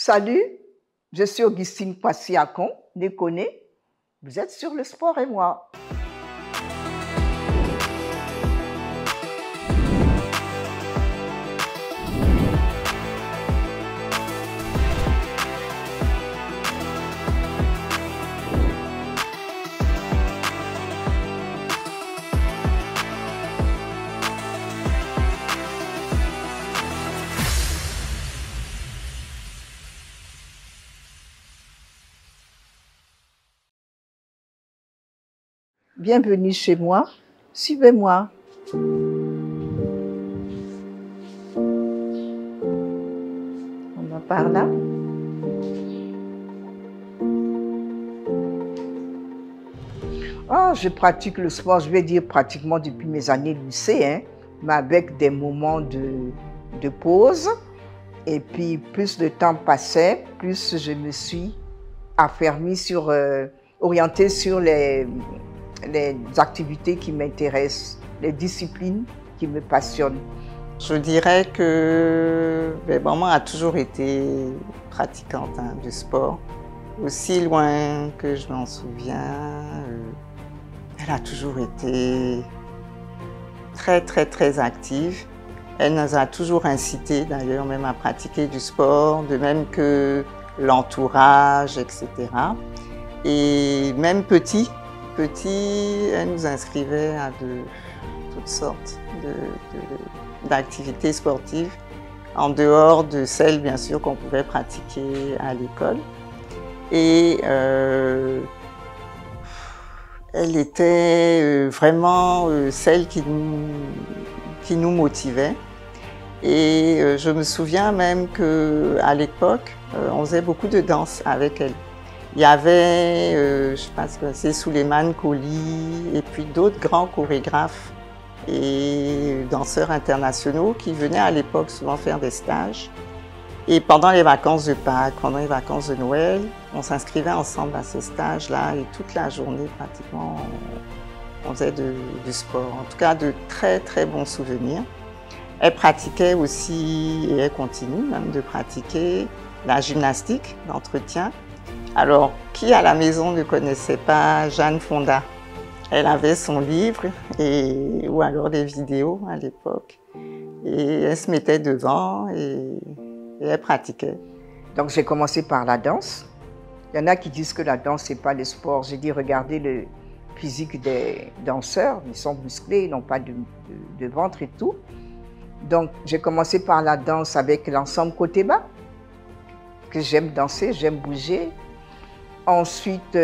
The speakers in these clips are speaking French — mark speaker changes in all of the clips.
Speaker 1: Salut, je suis Augustine Kwasi-Akon, Nekone. Vous êtes sur Le Sport et moi. Bienvenue chez moi, suivez-moi. On va par là. Oh, je pratique le sport, je vais dire pratiquement depuis mes années lycée, hein, mais avec des moments de pause. Et puis, plus le temps passait, plus je me suis affermie sur, orientée sur les activités qui m'intéressent, les disciplines qui me passionnent.
Speaker 2: Je dirais que maman a toujours été pratiquante de sport. Aussi loin que je m'en souviens, elle a toujours été très active. Elle nous a toujours incité d'ailleurs même à pratiquer du sport, de même que l'entourage, etc. Et même petit, elle nous inscrivait à toutes sortes d'activités sportives, en dehors de celles, bien sûr, qu'on pouvait pratiquer à l'école. Et elle était vraiment celle qui nous motivait. Et je me souviens même qu'à l'époque, on faisait beaucoup de danse avec elle. Il y avait, je pense que c'est Souleymane Koli et puis d'autres grands chorégraphes et danseurs internationaux qui venaient à l'époque souvent faire des stages. Et pendant les vacances de Pâques, pendant les vacances de Noël, on s'inscrivait ensemble à ces stages-là et toute la journée pratiquement, on faisait du sport. En tout cas, de très bons souvenirs. Elle pratiquait aussi, et elle continue même de pratiquer, la gymnastique d'entretien. Alors, qui à la maison ne connaissait pas Jeanne Fonda? Elle avait son livre ou alors des vidéos à l'époque. Et elle se mettait devant et elle pratiquait.
Speaker 1: Donc j'ai commencé par la danse. Il y en a qui disent que la danse, c'est pas le sport. J'ai dit, regardez le physique des danseurs. Ils sont musclés, ils n'ont pas de ventre et tout. Donc j'ai commencé par la danse avec l'ensemble Côté Bas, que j'aime danser, j'aime bouger. Ensuite,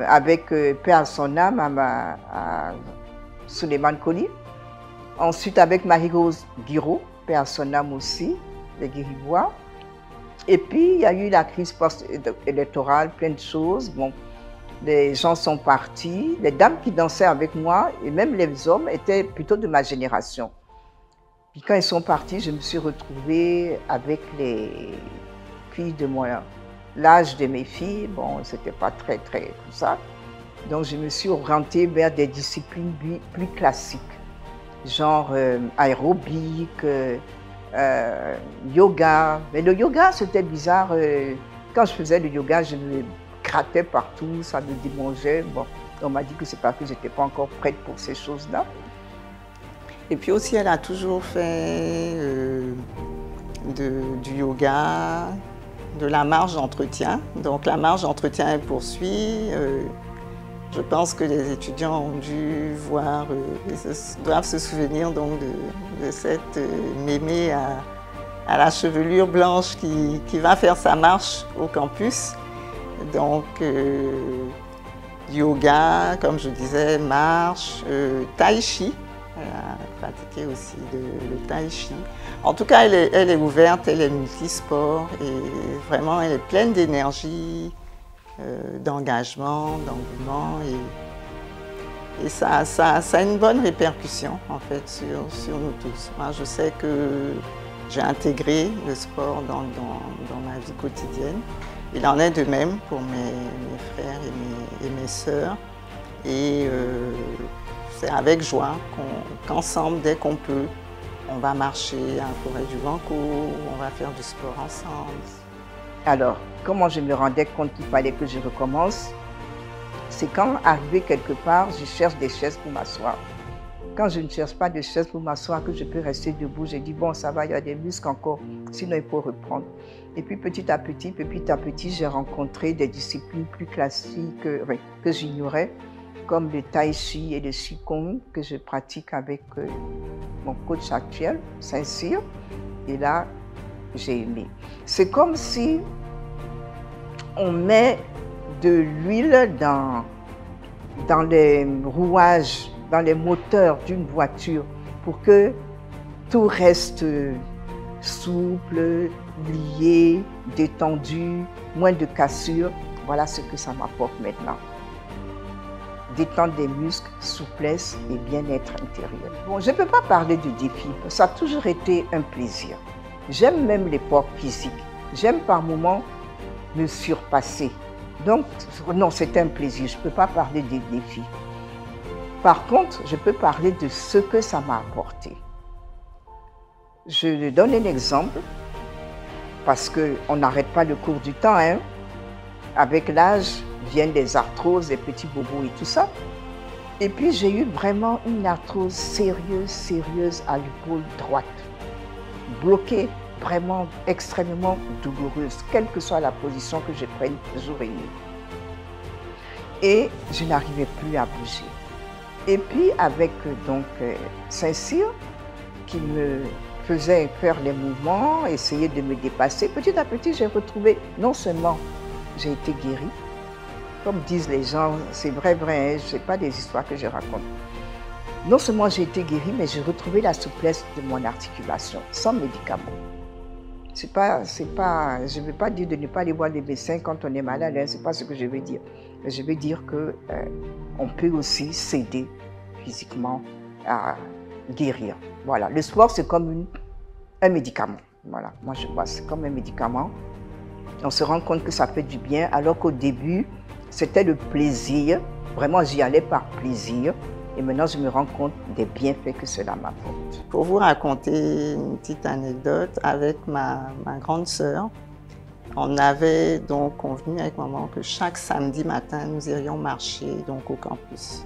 Speaker 1: avec paix à son âme, à Souleymane Koli. Ensuite, avec Marie-Rose Guiraud, paix à son âme aussi, les Guiribois. Et puis, il y a eu la crise post-électorale, plein de choses. Bon, les gens sont partis. Les dames qui dansaient avec moi, et même les hommes, étaient plutôt de ma génération. Puis quand ils sont partis, je me suis retrouvée avec les filles de moi. L'âge de mes filles, bon, c'était pas très comme ça. Donc, je me suis orientée vers des disciplines plus classiques, genre aérobic, yoga. Mais le yoga, c'était bizarre. Quand je faisais le yoga, je me grattais partout, ça me démangeait. Bon, on m'a dit que c'est parce que j'étais pas encore prête pour ces choses-là.
Speaker 2: Et puis aussi, elle a toujours fait du yoga, de la marche d'entretien. Donc la marche d'entretien, elle poursuit. Je pense que les étudiants ont dû voir, doivent se souvenir donc de cette mémé à la chevelure blanche qui va faire sa marche au campus. Donc yoga, comme je disais, marche, tai chi. Elle a pratiqué aussi le tai chi. En tout cas, elle est ouverte, elle est multisport et vraiment, elle est pleine d'énergie, d'engagement, d'engouement. Et ça a une bonne répercussion, en fait, sur nous tous. Moi, je sais que j'ai intégré le sport dans ma vie quotidienne. Il en est de même pour mes frères et mes sœurs. Et c'est avec joie qu'ensemble, dès qu'on peut, on va marcher à la forêt du Vanco, on va faire du sport ensemble.
Speaker 1: Alors, comment je me rendais compte qu'il fallait que je recommence? C'est quand, arrivé quelque part, je cherche des chaises pour m'asseoir. Quand je ne cherche pas de chaise pour m'asseoir, que je peux rester debout, j'ai dit, bon, ça va, il y a des muscles encore, sinon il faut reprendre. Et puis petit à petit, j'ai rencontré des disciplines plus classiques que j'ignorais, comme le tai chi et le qigong, que je pratique avec mon coach actuel, Saint-Cyr. Et là, j'ai aimé. C'est comme si on met de l'huile dans les rouages, dans les moteurs d'une voiture pour que tout reste souple, lié, détendu, moins de cassures. Voilà ce que ça m'apporte maintenant. Détendre des muscles, souplesse et bien-être intérieur. Bon, je ne peux pas parler de défi, ça a toujours été un plaisir. J'aime même l'effort physique. J'aime par moments me surpasser. Donc, non, c'est un plaisir. Je ne peux pas parler des défis. Par contre, je peux parler de ce que ça m'a apporté. Je donne un exemple, parce qu'on n'arrête pas le cours du temps. Hein. Avec l'âge, viennent des arthroses, des petits bobos et tout ça. Et puis, j'ai eu vraiment une arthrose sérieuse à l'épaule droite. Bloquée, vraiment extrêmement douloureuse, quelle que soit la position que je prenne jour et nuit. Et je n'arrivais plus à bouger. Et puis avec donc Saint-Cyr, qui me faisait faire les mouvements, essayer de me dépasser, petit à petit j'ai retrouvé, non seulement j'ai été guérie, comme disent les gens, c'est vrai, hein, ce n'est pas des histoires que je raconte. Non seulement j'ai été guérie, mais j'ai retrouvé la souplesse de mon articulation, sans médicaments. Je ne veux pas dire de ne pas aller voir les médecins quand on est malade, hein, ce n'est pas ce que je veux dire. Mais je veux dire qu'on peut aussi s'aider physiquement à guérir. Voilà. Le sport, c'est comme un médicament. Voilà. Moi, je vois, c'est comme un médicament. On se rend compte que ça fait du bien, alors qu'au début, c'était le plaisir. Vraiment, j'y allais par plaisir. Et maintenant, je me rends compte des bienfaits que cela m'apporte.
Speaker 2: Pour vous raconter une petite anecdote, avec ma grande sœur, on avait donc convenu avec maman que chaque samedi matin, nous irions marcher donc au campus.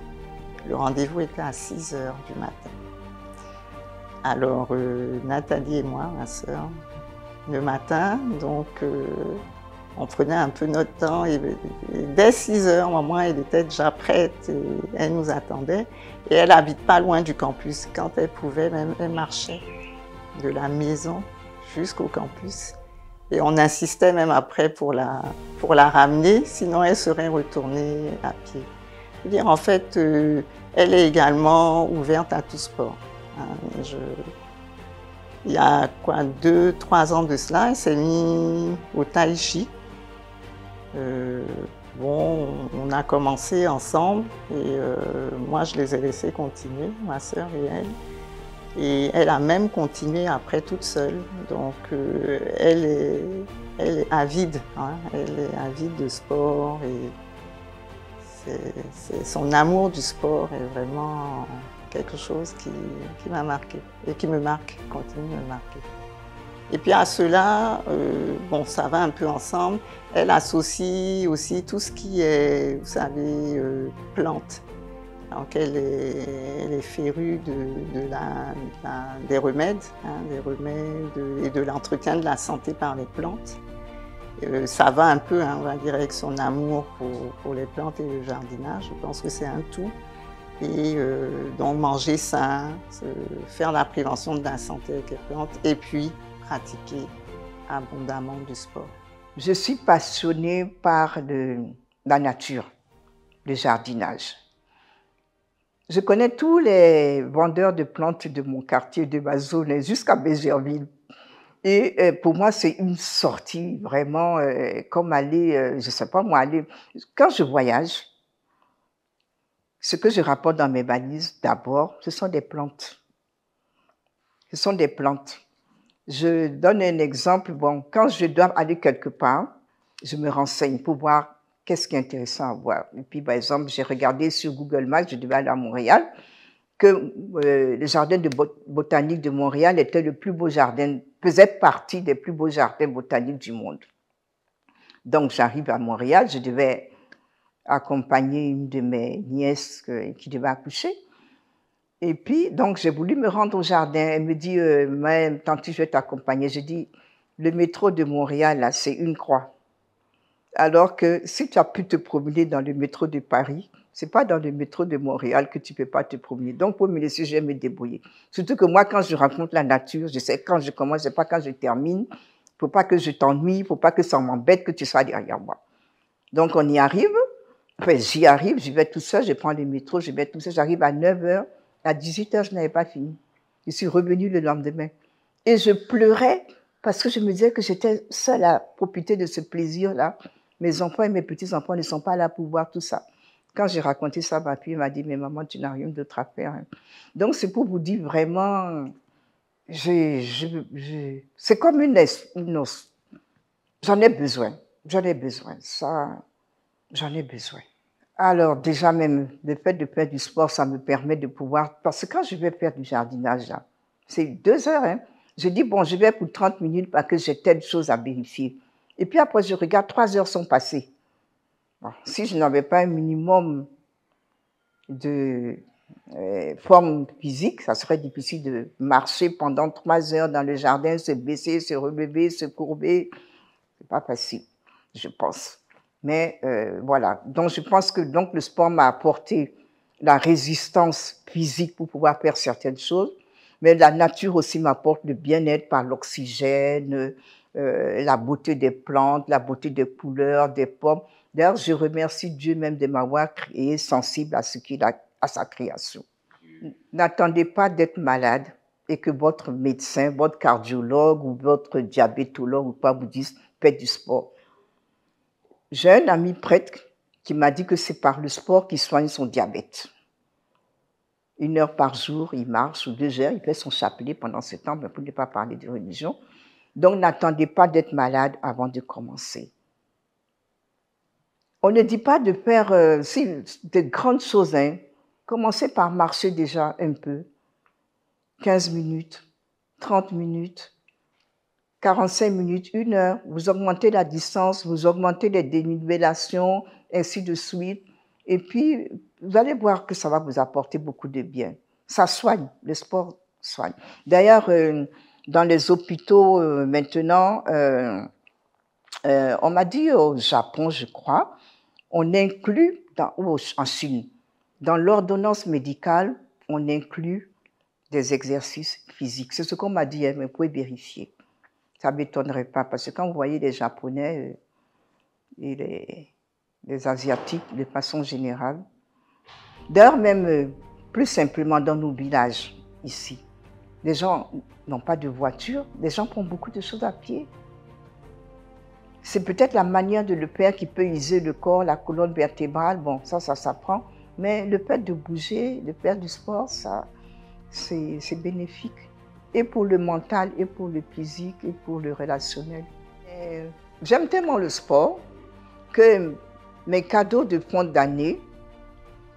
Speaker 2: Le rendez-vous était à 6 h du matin. Alors, Nathalie et moi, ma sœur, le matin, donc on prenait un peu notre temps et dès 6 h, maman, elle était déjà prête, et elle nous attendait. Et elle habite pas loin du campus. Quand elle pouvait, même, elle marchait de la maison jusqu'au campus. Et on insistait même après pour la ramener, sinon elle serait retournée à pied. Je veux dire, en fait, elle est également ouverte à tout sport. Hein. Il y a quoi, 2-3 ans de cela, elle s'est mise au tai chi. Bon, on a commencé ensemble et moi je les ai laissés continuer, ma sœur et elle. Et elle a même continué après toute seule. Donc elle est avide, hein, elle est avide de sport et son amour du sport est vraiment quelque chose qui m'a marqué et qui me marque, continue de me marquer. Et puis à cela, bon, ça va un peu ensemble, elle associe aussi tout ce qui est, vous savez, plantes. Donc elle est férue des remèdes, hein, et de l'entretien de la santé par les plantes. Ça va un peu, hein, on va dire, avec son amour pour les plantes et le jardinage. Je pense que c'est un tout. Et donc manger sain, faire la prévention de la santé avec les plantes et puis pratiquer abondamment du sport.
Speaker 1: Je suis passionnée par la nature, le jardinage. Je connais tous les vendeurs de plantes de mon quartier, de ma zone, jusqu'à Bégerville. Et pour moi, c'est une sortie vraiment comme aller, je ne sais pas moi, aller. Quand je voyage, ce que je rapporte dans mes valises, d'abord, ce sont des plantes. Ce sont des plantes. Je donne un exemple. Bon, quand je dois aller quelque part, je me renseigne pour voir qu'est-ce qui est intéressant à voir. Et puis, par exemple, j'ai regardé sur Google Maps, je devais aller à Montréal, que le jardin botanique de Montréal était le plus beau jardin, faisait partie des plus beaux jardins botaniques du monde. Donc j'arrive à Montréal, je devais accompagner une de mes nièces qui devait accoucher. Et puis, donc, j'ai voulu me rendre au jardin. Elle me dit, mais tante, je vais t'accompagner. Je dis, le métro de Montréal, là, c'est une croix. Alors que si tu as pu te promener dans le métro de Paris, c'est pas dans le métro de Montréal que tu peux pas te promener. Donc, pour me laisser, je vais me débrouiller. Surtout que moi, quand je rencontre la nature, je sais quand je commence, je sais pas quand je termine. Faut pas que je t'ennuie, faut pas que ça m'embête que tu sois derrière moi. Donc, on y arrive. Enfin, j'y arrive, j'y vais tout seul, je prends le métro, je vais tout seul. J'arrive à 9h. À 18h, je n'avais pas fini. Je suis revenue le lendemain. Et je pleurais parce que je me disais que j'étais seule à profiter de ce plaisir-là. Mes enfants et mes petits-enfants ne sont pas là pour voir tout ça. Quand j'ai raconté ça, ma fille m'a dit, mais maman, tu n'as rien d'autre à faire. Donc, c'est pour vous dire vraiment, c'est comme une os. J'en ai besoin. J'en ai besoin. Ça, j'en ai besoin. Alors, déjà même, le fait de faire du sport, ça me permet de pouvoir... Parce que quand je vais faire du jardinage, là, c'est 2 heures, hein. Je dis, bon, je vais pour 30 minutes parce que j'ai telle chose à vérifier. Et puis après, je regarde, 3 heures sont passées. Bon, si je n'avais pas un minimum de forme physique, ça serait difficile de marcher pendant 3 heures dans le jardin, se baisser, se relever, se courber. C'est pas facile, je pense. Mais voilà, donc je pense que donc, le sport m'a apporté la résistance physique pour pouvoir faire certaines choses, mais la nature aussi m'apporte le bien-être par l'oxygène, la beauté des plantes, la beauté des couleurs, des pommes. D'ailleurs, je remercie Dieu même de m'avoir créé sensible à ce qu'il a, à sa création. N'attendez pas d'être malade et que votre médecin, votre cardiologue ou votre diabétologue ou quoi vous dise faites du sport. J'ai un ami prêtre qui m'a dit que c'est par le sport qu'il soigne son diabète. 1 heure par jour, il marche, ou 2 heures, il fait son chapelet pendant ce temps, mais pour ne pas parler de religion. Donc, n'attendez pas d'être malade avant de commencer. On ne dit pas de faire de grandes choses, hein. Commencez par marcher déjà un peu. 15 minutes, 30 minutes, 45 minutes, 1 heure, vous augmentez la distance, vous augmentez les dénivelations, ainsi de suite. Et puis, vous allez voir que ça va vous apporter beaucoup de bien. Ça soigne, le sport soigne. D'ailleurs, dans les hôpitaux maintenant, on m'a dit au Japon, je crois, on inclut, ou en Chine, dans l'ordonnance médicale, on inclut des exercices physiques. C'est ce qu'on m'a dit, mais vous pouvez vérifier. Ça ne m'étonnerait pas, parce que quand vous voyez les Japonais et les Asiatiques de façon générale, d'ailleurs même plus simplement dans nos villages ici, les gens n'ont pas de voiture, les gens font beaucoup de choses à pied. C'est peut-être la manière de le faire qui peut user le corps, la colonne vertébrale, bon, ça s'apprend, mais le fait de bouger, de faire du sport, ça, c'est bénéfique. Et pour le mental, et pour le physique, et pour le relationnel. J'aime tellement le sport que mes cadeaux de fin d'année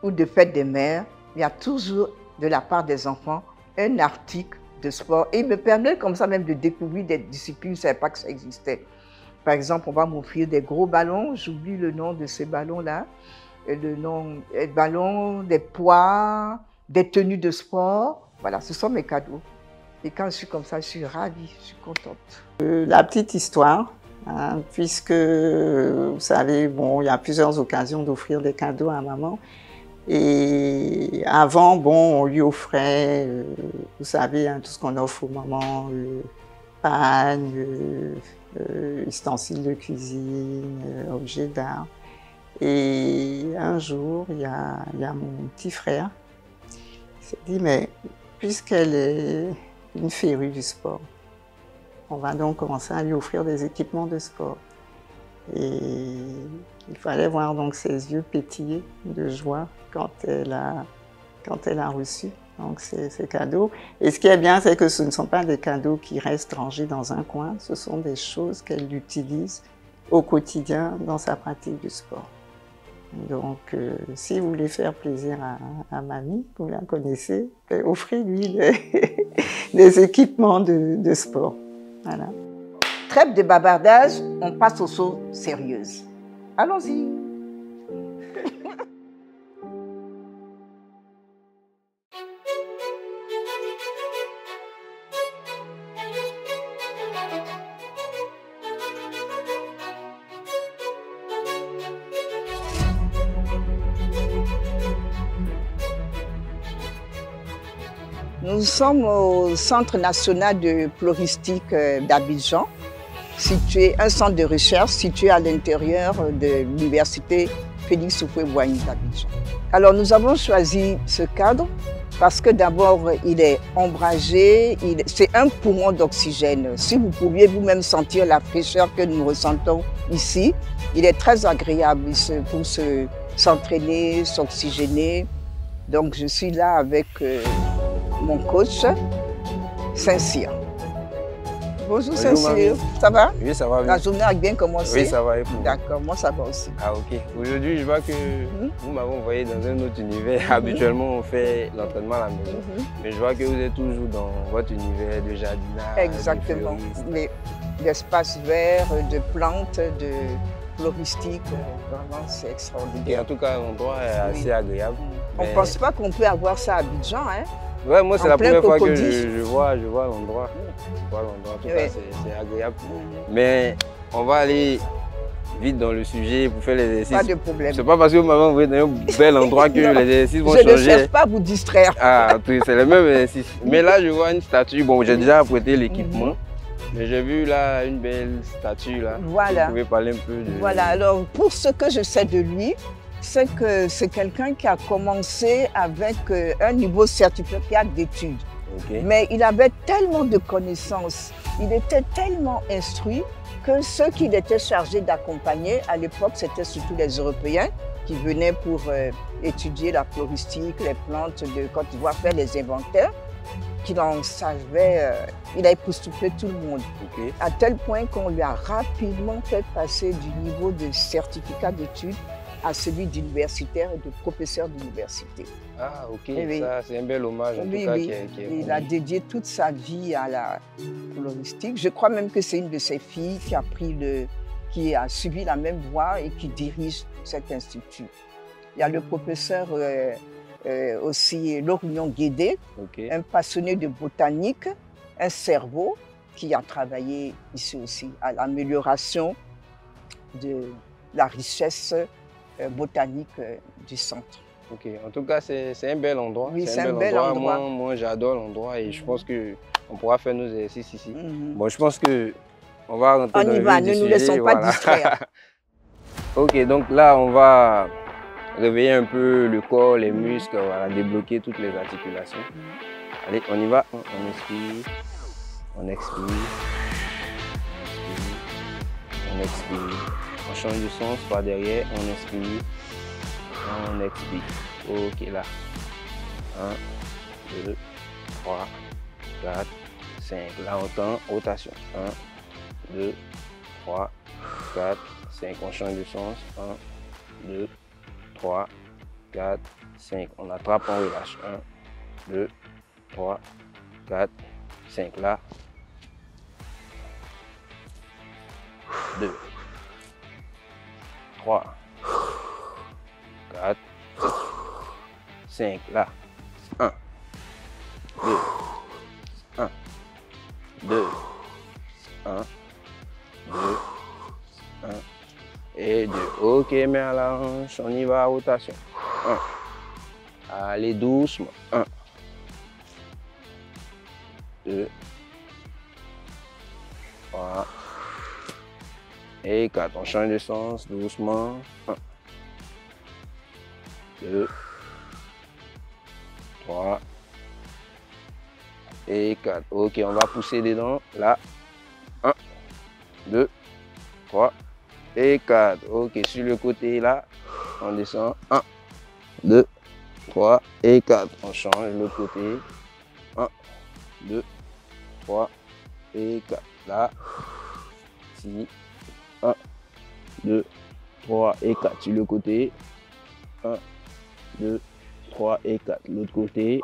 Speaker 1: ou de fête des mères, il y a toujours de la part des enfants un article de sport. Et il me permet comme ça même de découvrir des disciplines, je ne savais pas que ça existait. Par exemple, on va m'offrir des gros ballons, j'oublie le nom de ces ballons-là, le nom des ballons, des poids, des tenues de sport. Voilà, ce sont mes cadeaux. Et quand je suis comme ça, je suis ravie, je suis contente.
Speaker 2: La petite histoire, hein, puisque, vous savez, bon, il y a plusieurs occasions d'offrir des cadeaux à maman. Et avant, bon, on lui offrait, vous savez, hein, tout ce qu'on offre aux mamans, pagne, ustensiles de cuisine, objets d'art. Et un jour, il y a mon petit frère qui s'est dit, mais puisqu'elle est une férue du sport, on va donc commencer à lui offrir des équipements de sport. Et il fallait voir donc ses yeux pétiller de joie quand elle a reçu donc ces cadeaux. Et ce qui est bien, c'est que ce ne sont pas des cadeaux qui restent rangés dans un coin, ce sont des choses qu'elle utilise au quotidien dans sa pratique du sport. Donc, si vous voulez faire plaisir à mamie, vous la connaissez, offrez-lui des équipements de sport. Voilà.
Speaker 1: trêve de bavardage, on passe aux choses sérieuses. Allons-y. Nous sommes au Centre national de floristique d'Abidjan, un centre de recherche situé à l'intérieur de l'université Félix Houphouët-Boigny d'Abidjan. Alors nous avons choisi ce cadre parce que d'abord il est ombragé, c'est un poumon d'oxygène. Si vous pouviez vous-même sentir la fraîcheur que nous ressentons ici, il est très agréable pour s'entraîner, s'oxygéner. Donc je suis là avec mon coach, Saint-Cyr. Bonjour Saint-Cyr, ça va?
Speaker 3: Oui, ça va bien.
Speaker 1: La journée a bien commencé?
Speaker 3: Oui, ça va.
Speaker 1: D'accord, moi ça va aussi.
Speaker 3: Ah ok. Aujourd'hui, je vois que vous m'avez envoyé dans un autre univers. Habituellement, on fait l'entraînement à la maison. Mais je vois que vous êtes toujours dans votre univers de jardinage.
Speaker 1: Exactement. D'espaces verts, de plantes, de floristique, vraiment c'est extraordinaire.
Speaker 3: Et en tout cas, l'endroit est assez agréable.
Speaker 1: On ne pense pas qu'on peut avoir ça à Abidjan, hein?
Speaker 3: Ouais, moi c'est la première fois que je vois l'endroit. En tout cas, c'est agréable. Mais on va aller vite dans le sujet pour faire l'exercice.
Speaker 1: Pas de problème.
Speaker 3: C'est pas parce que vous m'avez envoyé dans un bel endroit que les exercices vont changer.
Speaker 1: Je ne cherche pas à vous distraire.
Speaker 3: Ah, c'est le même exercice. Mais là, je vois une statue. Bon, j'ai déjà apprêté l'équipement. Mais j'ai vu là une belle statue là.
Speaker 1: Voilà.
Speaker 3: Vous pouvez parler un peu de...
Speaker 1: Voilà, alors pour ce que je sais de lui, c'est que c'est quelqu'un qui a commencé avec un niveau certificat d'études.
Speaker 3: Okay.
Speaker 1: Mais il avait tellement de connaissances, il était tellement instruit que ceux qu'il était chargé d'accompagner, à l'époque, c'était surtout les Européens qui venaient pour étudier la floristique, les plantes de Côte d'Ivoire, faire les inventaires, qu'il en savait, il a époustouflé tout le monde.
Speaker 3: Okay.
Speaker 1: À tel point qu'on lui a rapidement fait passer du niveau de certificat d'études à celui d'universitaire et de professeur d'université.
Speaker 3: Ah ok,
Speaker 1: oui.
Speaker 3: Ça c'est un bel hommage en tout cas qui est
Speaker 1: Il a dédié toute sa vie à la floristique. Je crois même que c'est une de ses filles qui a suivi la même voie et qui dirige cet institut. Il y a le professeur aussi Lorignon Guédé, un passionné de botanique, un cerveau qui a travaillé ici aussi à l'amélioration de la richesse botanique du centre.
Speaker 3: Ok, en tout cas, c'est un bel endroit.
Speaker 1: Oui, c'est un bel endroit.
Speaker 3: Moi j'adore l'endroit et je pense qu'on pourra faire nos exercices ici. Bon, je pense qu'on va rentrer dans le vif du sujet.
Speaker 1: On y va, ne nous laissons pas distraire.
Speaker 3: Ok, donc là, on va réveiller un peu le corps, les muscles, voilà, débloquer toutes les articulations. Allez, on y va. On inspire, on expire, on expire. On change de sens par derrière, on inspire, on expire. Ok, là. 1, 2, 3, 4, 5. Là, on tend, rotation. 1, 2, 3, 4, 5. On change de sens. 1, 2, 3, 4, 5. On attrape, on relâche. 1, 2, 3, 4, 5. Là. 2. 3, 4, 5, là. 1, 2, 1, 2, 1, 2, 1 et 2. Ok, mais à la hanche, on y va, rotation. 1. Allez doucement. 1, 2, 3. Et 4, on change de sens doucement. 1, 2, 3 et 4. Ok, on va pousser dedans. Là. 1, 2, 3 et 4. Ok, sur le côté là, on descend. 1, 2, 3 et 4. On change l'autre côté. 1, 2, 3 et 4. Là. Ici. 1, 2, 3 et 4 sur le côté. 1, 2, 3 et 4. L'autre côté.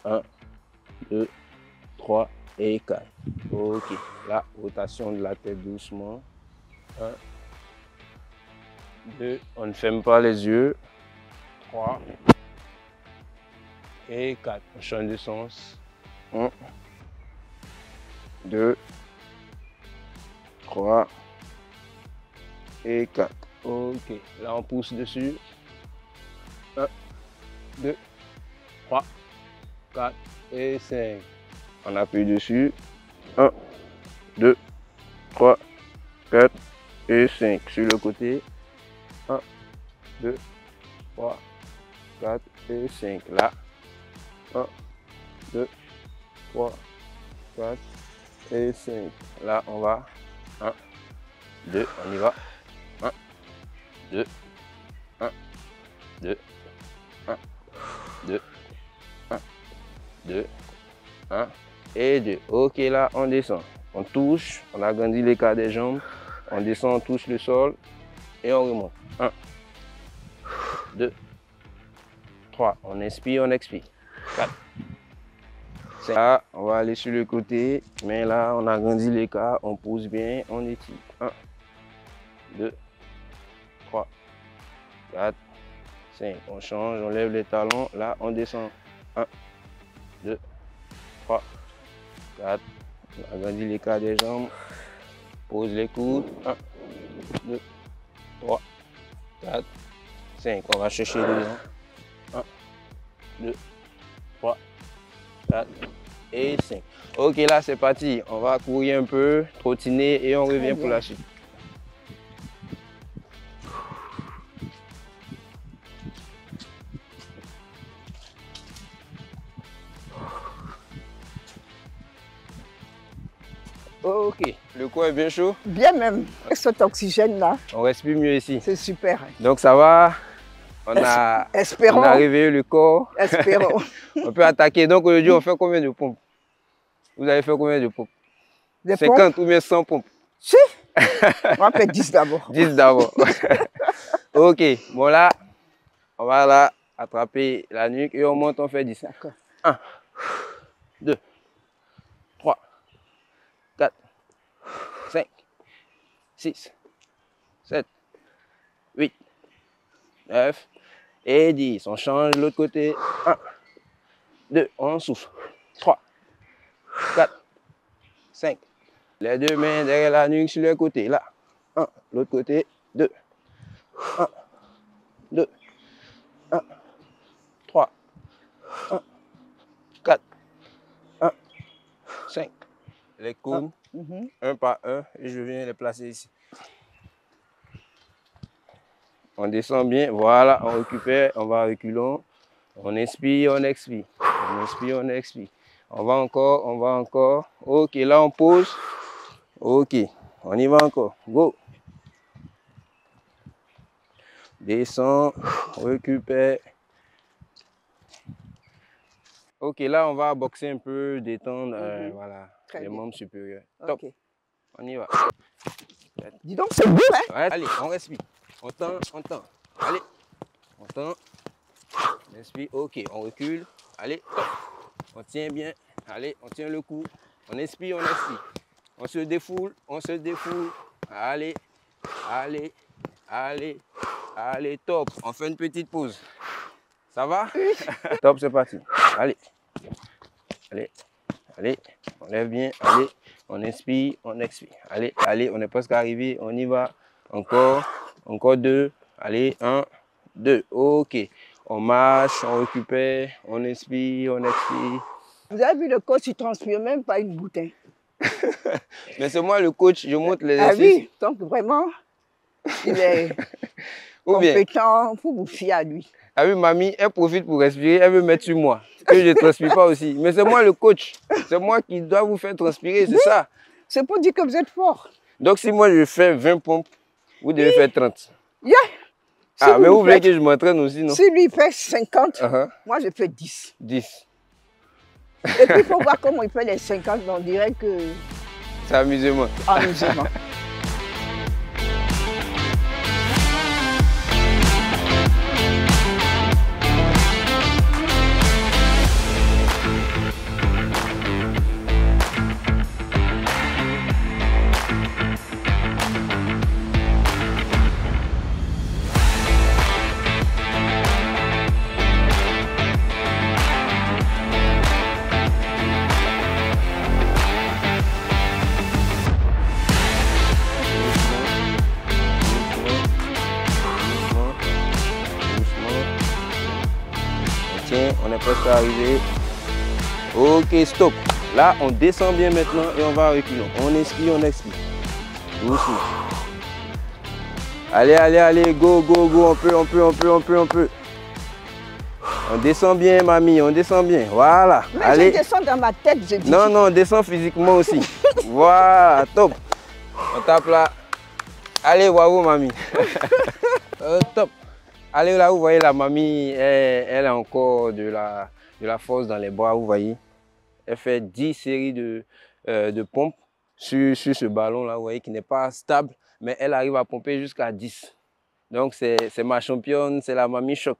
Speaker 3: 1, 2, 3 et 4. Ok, la rotation de la tête doucement. 1, 2, on ne ferme pas les yeux. 3 et 4. On change de sens. 1, 2, 3 et 4. Ok, là on pousse dessus. 1, 2, 3, 4 et 5. On appuie dessus. 1, 2, 3, 4 et 5. Sur le côté. 1, 2, 3, 4 et 5. Là. 1, 2, 3, 4 et 5. Là, on va. 1, 2, on y va. 1, 2, 1, 2, 1, 2, 1, 2, 1 et 2. Ok, là, on descend. On touche, on agrandit l'écart des jambes. On descend, on touche le sol et on remonte. 1, 2, 3. On inspire, on expire. 4, 5. Là, on va aller sur le côté. Mais là, on agrandit l'écart, on pousse bien, on étire. 1, 2, 3, 4, 5. On change, on lève les talons. Là, on descend. 1, 2, 3, 4. On agrandit l'écart des jambes. Pose les coudes. 1, 2, 3, 4, 5. On va chercher devant. 1, 2, 3, 4 et 5. Ok, là c'est parti. On va courir un peu, trottiner et on revient pour la suite. Ok, le corps est bien chaud.
Speaker 1: Bien même, avec cet oxygène-là.
Speaker 3: On respire mieux ici.
Speaker 1: C'est super.
Speaker 3: Donc ça va.
Speaker 1: Espérons.
Speaker 3: On a réveillé le corps.
Speaker 1: Espérons.
Speaker 3: On peut attaquer. Donc aujourd'hui, on fait combien de pompes? Vous avez fait combien de pompes?
Speaker 1: Des
Speaker 3: 50
Speaker 1: pompes?
Speaker 3: ou bien 100 pompes?
Speaker 1: Si. On va faire 10 d'abord.
Speaker 3: 10 d'abord. Ok, bon là, on va là attraper la nuque et on monte, on fait 10.
Speaker 1: D'accord.
Speaker 3: 1, 2, 3, 4, 5, 6, 7, 8, 9 et 10. On change de l'autre côté. 1, 2, on souffle. 3, 4, 5. Les deux mains derrière la nuque sur le côté. Là. 1, l'autre côté. 2, 1, 2, 1, 3, 1, 4, 1, 5. Les coudes, un par un, et je viens les placer ici. On descend bien, voilà, on récupère, on va reculons. On inspire, on expire. On inspire, on expire. On va encore, on va encore. Ok, là on pose. Ok, on y va encore. Go. Descend, récupère. Ok, là on va boxer un peu, détendre, voilà, les membres supérieurs. Top.
Speaker 1: Okay.
Speaker 3: On y va.
Speaker 1: Dis donc, c'est beau, hein?
Speaker 3: Ouais, allez, on respire. On tend, on tend. Allez, on tend. On inspire, ok, on recule. Allez, top. On tient bien. Allez, on tient le cou. On inspire, on expire. On se défoule, on se défoule. Allez, allez, allez, allez, top. On fait une petite pause. Ça va? Top, c'est parti. Allez, allez, allez. On lève bien, allez. On inspire, on expire. Allez, allez, on est presque arrivé. On y va. Encore, encore 2. Allez, 1, 2. Ok. On marche, on récupère, on inspire, on expire.
Speaker 1: Vous avez vu le coach, il transpire même pas une bouteille.
Speaker 3: Mais c'est moi le coach, je montre les
Speaker 1: Ah
Speaker 3: exercices.
Speaker 1: oui, donc vraiment, il est
Speaker 3: Ou bien,
Speaker 1: compétent, il faut vous fier à lui.
Speaker 3: ah oui, mamie, elle profite pour respirer, elle veut mettre sur moi. Que je ne transpire pas aussi. Mais c'est moi le coach. C'est moi qui dois vous faire transpirer, c'est ça.
Speaker 1: C'est pour dire que vous êtes fort.
Speaker 3: Donc si moi je fais 20 pompes, vous devez faire 30.
Speaker 1: Yeah.
Speaker 3: Ah, mais vous voulez que je m'entraîne aussi, non?
Speaker 1: Si lui fait 50, moi je fais 10.
Speaker 3: 10.
Speaker 1: Et puis il faut voir comment il fait les 50, on dirait que...
Speaker 3: C'est amusement.
Speaker 1: Amusement.
Speaker 3: On est presque arrivé. Ok, stop. Là, on descend bien maintenant et on va reculer. On inspire, on expire. Doucement. Allez, allez, allez, go, go, go. On peut. On descend bien, mamie, on descend bien. Voilà.
Speaker 1: Mais
Speaker 3: allez.
Speaker 1: je descends dans ma tête, je dis.
Speaker 3: Non, non, on descend physiquement aussi. Voilà, top. On tape là. Allez, bravo, mamie. Top. Allez là, vous voyez la mamie, elle a encore de la force dans les bras, vous voyez. Elle fait 10 séries de pompes sur ce ballon-là, vous voyez, qui n'est pas stable, mais elle arrive à pomper jusqu'à 10. Donc, c'est ma championne, c'est la mamie choc.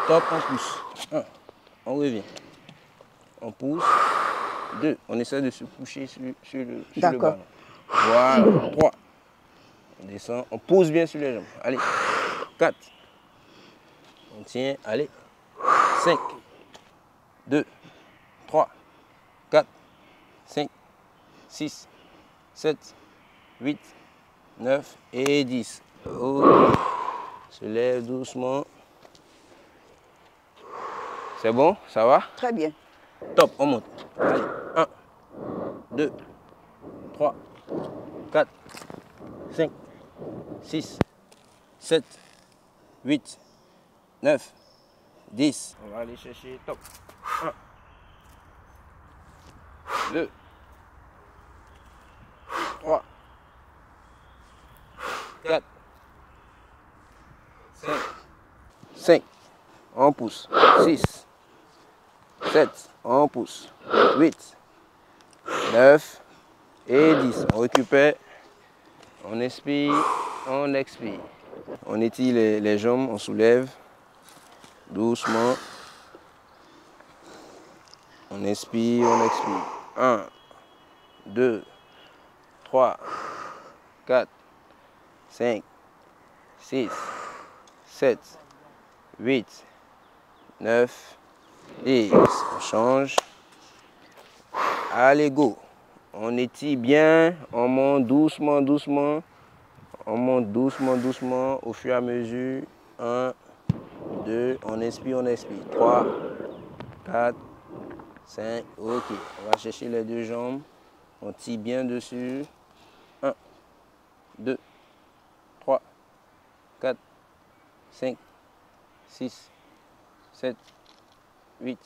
Speaker 3: Top, on pousse. 1, on revient. On pousse. 2, on essaie de se coucher sur le ballon. Voilà. 3, on descend, on pousse bien sur les jambes. Allez. 4, on tient, allez. 5, 2, 3, 4, 5, 6, 7, 8, 9 et 10. Ok. Se lève doucement. C'est bon? Ça va?
Speaker 1: Très bien.
Speaker 3: Top, on monte. Allez, 1, 2, 3, 4, 5, 6, 7, 8, 9, 10. On va aller chercher top. 1, 2, 3, 4, 5, on pousse. 6, 7, on pousse. 8, 9 et 10. On récupère, on inspire, on expire. On étire les jambes, on soulève doucement. On inspire, on expire. 1, 2, 3, 4, 5, 6, 7, 8, 9, 10. On change. Allez, go. On étire bien. On monte doucement, doucement. On monte doucement, doucement au fur et à mesure. 1, 2, on inspire, on expire. 3, 4, 5, ok. On va chercher les deux jambes. On tire bien dessus. 1, 2, 3, 4, 5, 6, 7, 8,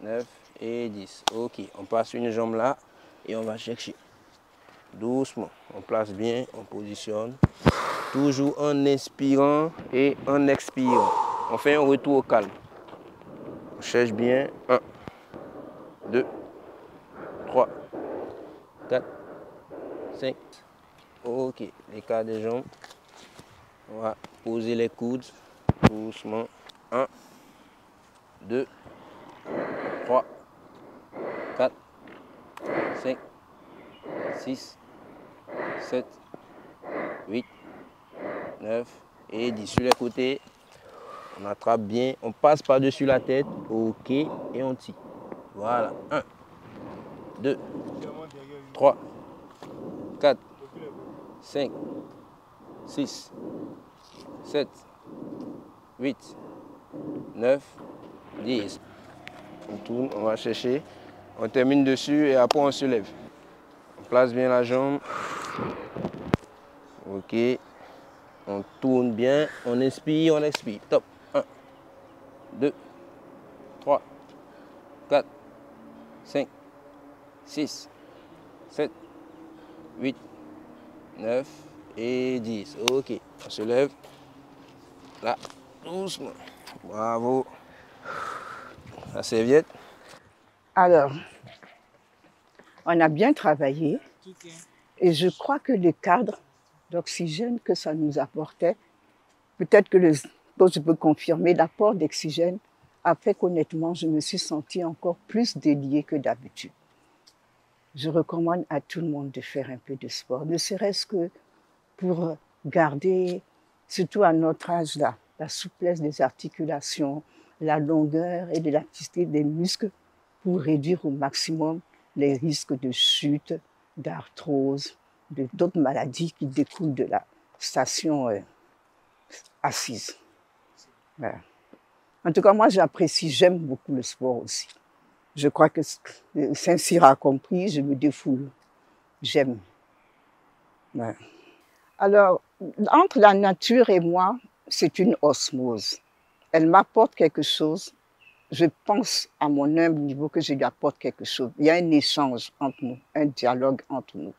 Speaker 3: 9 et 10. Ok, on passe une jambe là et on va chercher. Doucement, on place bien, on positionne. Toujours en inspirant et en expirant. On fait un retour au calme. On cherche bien. 1, 2, 3, 4, 5. Ok, l'écart des jambes. On va poser les coudes doucement. 1, 2, 3, 4, 5, 6, 7, 8, 9 et 10. Sur les côtés, on attrape bien, on passe par-dessus la tête, ok, et on tire. Voilà, 1, 2, 3, 4, 5, 6, 7, 8, 9, 10. On tourne, on va chercher, on termine dessus et après on se lève. On place bien la jambe. Ok. On tourne bien, on inspire, on expire. Top. 1, 2, 3, 4, 5, 6, 7, 8, 9 et 10. Ok. On se lève. Là, doucement. Bravo. La serviette.
Speaker 1: Alors, on a bien travaillé et je crois que le cadre d'oxygène que ça nous apportait, peut-être que je peux confirmer, l'apport d'oxygène a fait qu'honnêtement, je me suis sentie encore plus déliée que d'habitude. Je recommande à tout le monde de faire un peu de sport, ne serait-ce que pour garder, surtout à notre âge là, la souplesse des articulations, la longueur et de l'activité des muscles pour réduire au maximum les risques de chute, d'arthrose, d'autres maladies qui découlent de la station assise. Voilà. En tout cas, moi, j'apprécie, j'aime beaucoup le sport aussi. Je crois que Saint-Cyr a compris, je me défoule. J'aime. Ouais. Alors, entre la nature et moi, c'est une osmose. Elle m'apporte quelque chose. Je pense à mon humble niveau que je lui apporte quelque chose. Il y a un échange entre nous, un dialogue entre nous.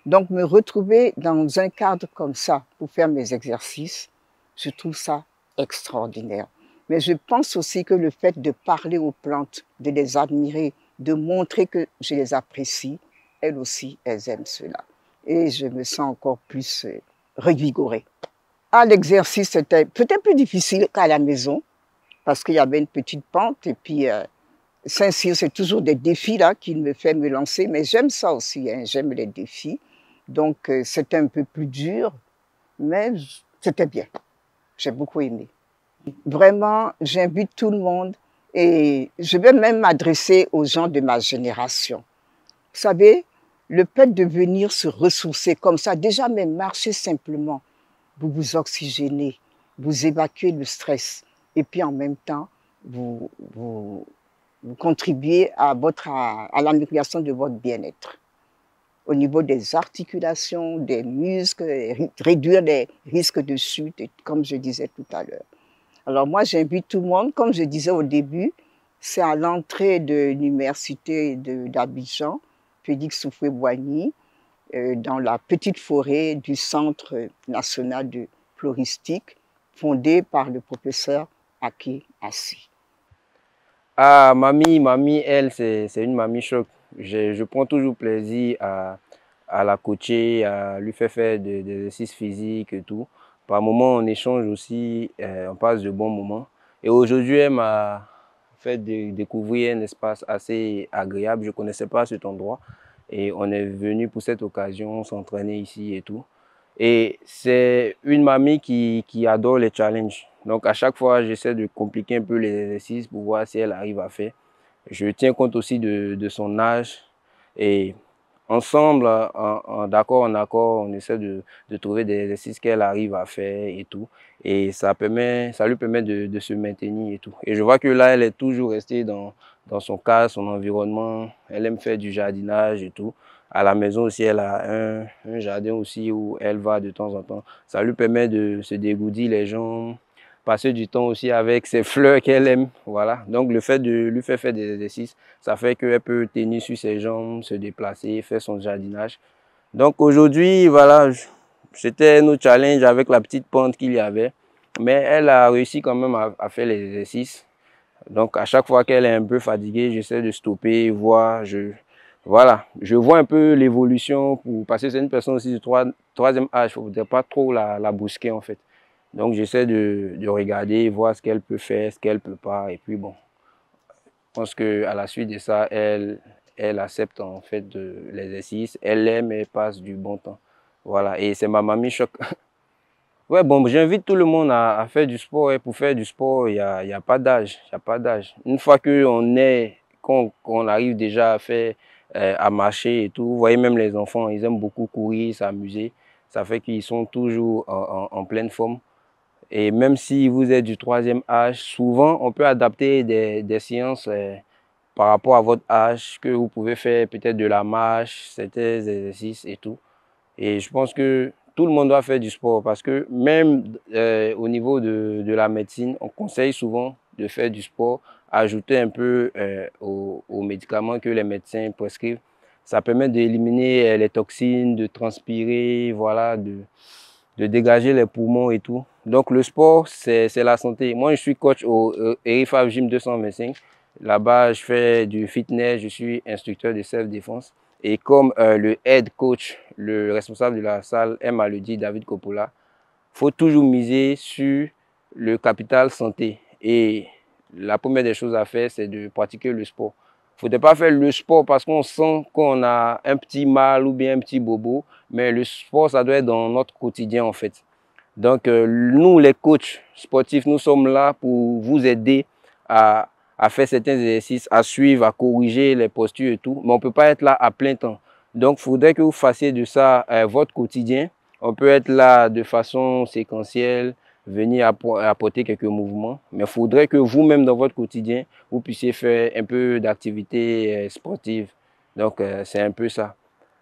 Speaker 1: Donc, me retrouver dans un cadre comme ça pour faire mes exercices, je trouve ça extraordinaire. Mais je pense aussi que le fait de parler aux plantes, de les admirer, de montrer que je les apprécie, elles aussi, elles aiment cela. Et je me sens encore plus revigorée. À l'exercice, c'était peut-être plus difficile qu'à la maison, parce qu'il y avait une petite pente. Et puis, Saint-Cyr, c'est toujours des défis là qui me fait me lancer. Mais j'aime ça aussi, hein, j'aime les défis. Donc, c'était un peu plus dur, mais c'était bien. J'ai beaucoup aimé. Vraiment, j'invite tout le monde et je vais même m'adresser aux gens de ma génération. Vous savez, le fait de venir se ressourcer comme ça, déjà même marcher simplement, vous vous oxygénez, vous évacuez le stress et puis en même temps, vous contribuez à l'amélioration de votre bien-être. Au niveau des articulations, des muscles, réduire les risques de chute, comme je disais tout à l'heure. Alors moi, j'invite tout le monde, comme je disais au début, c'est à l'entrée de l'université d'Abidjan, Félix Houphouët-Boigny, dans la petite forêt du Centre national de floristique, fondé par le professeur Aké Assi.
Speaker 3: Ah, mamie, elle, c'est une mamie choc. Je prends toujours plaisir à la coacher, à lui faire des exercices physiques et tout. Par moments, on échange aussi, on passe de bons moments. Et aujourd'hui, elle m'a fait découvrir un espace assez agréable. Je ne connaissais pas cet endroit. Et on est venu pour cette occasion s'entraîner ici et tout. Et c'est une mamie qui adore les challenges. Donc à chaque fois, j'essaie de compliquer un peu les exercices pour voir si elle arrive à faire. Je tiens compte aussi de son âge. Et ensemble, d'accord en accord, on essaie de trouver des exercices qu'elle arrive à faire et tout. Et ça lui permet de se maintenir et tout. Et je vois que là, elle est toujours restée dans son cadre, son environnement. Elle aime faire du jardinage et tout. À la maison aussi, elle a un jardin aussi où elle va de temps en temps. Ça lui permet de se dégourdir les jambes, passer du temps aussi avec ses fleurs qu'elle aime. Voilà. Donc le fait de lui faire des exercices, ça fait qu'elle peut tenir sur ses jambes, se déplacer, faire son jardinage. Donc aujourd'hui, voilà, c'était notre challenge avec la petite pente qu'il y avait. Mais elle a réussi quand même à faire les exercices. Donc à chaque fois qu'elle est un peu fatiguée, j'essaie de stopper, voir, voilà, je vois un peu l'évolution parce que c'est une personne aussi de troisième âge, il ne faudrait pas trop la brusquer en fait. Donc j'essaie de regarder, voir ce qu'elle peut faire, ce qu'elle ne peut pas. Et puis bon, je pense qu'à la suite de ça, elle accepte en fait l'exercice. Elle aime et passe du bon temps. Voilà, et c'est ma mamie choc. Ouais, bon, j'invite tout le monde à faire du sport. Et pour faire du sport, il y a pas d'âge. Il y a pas d'âge. Une fois qu'on arrive déjà à faire, à marcher et tout, vous voyez même les enfants, ils aiment beaucoup courir, s'amuser. Ça fait qu'ils sont toujours en pleine forme. Et même si vous êtes du troisième âge, souvent, on peut adapter des séances par rapport à votre âge, que vous pouvez faire peut-être de la marche, certains exercices et tout. Et je pense que tout le monde doit faire du sport parce que même au niveau de la médecine, on conseille souvent de faire du sport, ajouter un peu aux médicaments que les médecins prescrivent. Ça permet d'éliminer les toxines, de transpirer, voilà, de dégager les poumons et tout. Donc le sport, c'est la santé. Moi, je suis coach au ERIFAF Gym 225. Là-bas, je fais du fitness, je suis instructeur de self-défense. Et comme le head coach, le responsable de la salle, aime à le dire, David Coppola, il faut toujours miser sur le capital santé. Et la première des choses à faire, c'est de pratiquer le sport. Il ne faudrait pas faire le sport parce qu'on sent qu'on a un petit mal ou bien un petit bobo, mais le sport, ça doit être dans notre quotidien en fait. Donc, nous, les coachs sportifs, nous sommes là pour vous aider à faire certains exercices, à suivre, à corriger les postures et tout. Mais on ne peut pas être là à plein temps. Donc, il faudrait que vous fassiez de ça votre quotidien. On peut être là de façon séquentielle, venir apporter quelques mouvements. Mais il faudrait que vous-même, dans votre quotidien, vous puissiez faire un peu d'activité sportive. Donc, c'est un peu ça.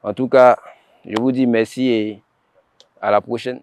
Speaker 3: En tout cas, je vous dis merci et à la prochaine.